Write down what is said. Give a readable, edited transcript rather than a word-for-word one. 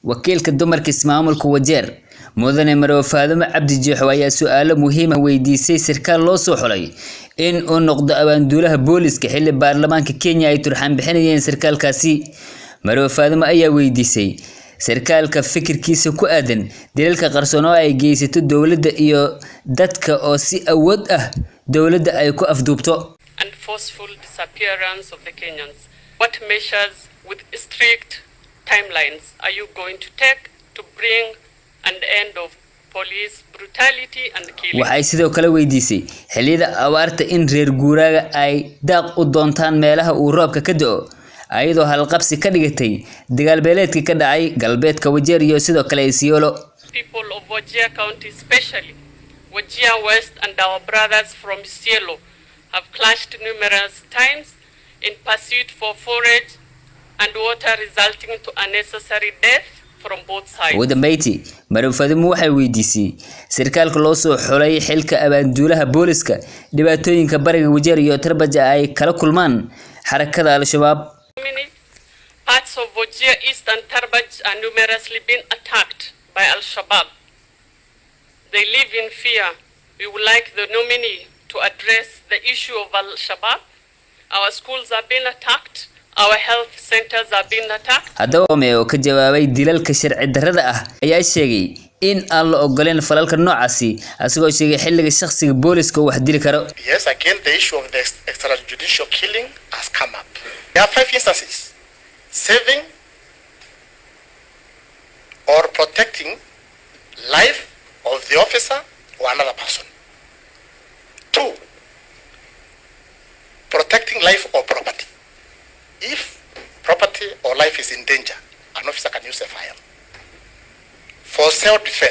wakiilka dumarka ismaamulka Wajeer mudane Marwo Faadimo Cabdi Jeexo ayaa su'aalo muhiim ah weydiisay sarkaal loo soo xulay in uu noqdo abaanduulaha booliska xilli baarlamaanka Kenya ay turxaan bixinayeen sarkaalkaasi. Marwo Faadimo ayaa weydiisay sarkaalka fikirkiisa ku aadan dilalka qarsoon oo ay geysato dawladda iyo dadka oo si awood ah dawladda ay ku afduubto. And forceful disappearance of the Kenyans. What measures with strict timelines are you going to take to bring an end of police brutality and killing? Waxay sidoo kale weydiisay xilliyada abaarta in reer guuraaga ay daaq u doontaan meelaha uu roobka ka da'o ayadoo halqabsi ka dhigatay dagaal beeleedkii ka dhacay galbeedka Wajeer iyo sidoo kale Isiolo. People of Wajir County, especially Wajir West and our brothers from Isiolo, have clashed numerous times in pursuit for forage and water, resulting to unnecessary death from both sides. Wadamayti Marwo Faadimo waxay weydiisay sarkaalka loo soo xulay xilka abaanduulaha booliska dhibaatooyinka bariga Wajeer iyo Tarbaja ay kala kulmaan xarakada Al-Shabaab. Parts of Wajir East and Tarbaj are numerously been attacked by Al-Shabaab. They live in fear. We would like the nominee to address the issue of Al-Shabaab. Our schools are being attacked. Our health centers are being attacked. Haddaba oo ka jawaabay dilalka sharci darrada ah ayaa sheegay in aan la ogoleen falalka noocaasi asagoo sheegay xilliga shakhsiga booliska wax dili karo. Yes, again the issue of the extrajudicial killing has come up. There are 5 instances: saving or protecting life of the officer or another person. 2, protecting life or property. If property or life is in danger, an officer can use a fire. For self-defense,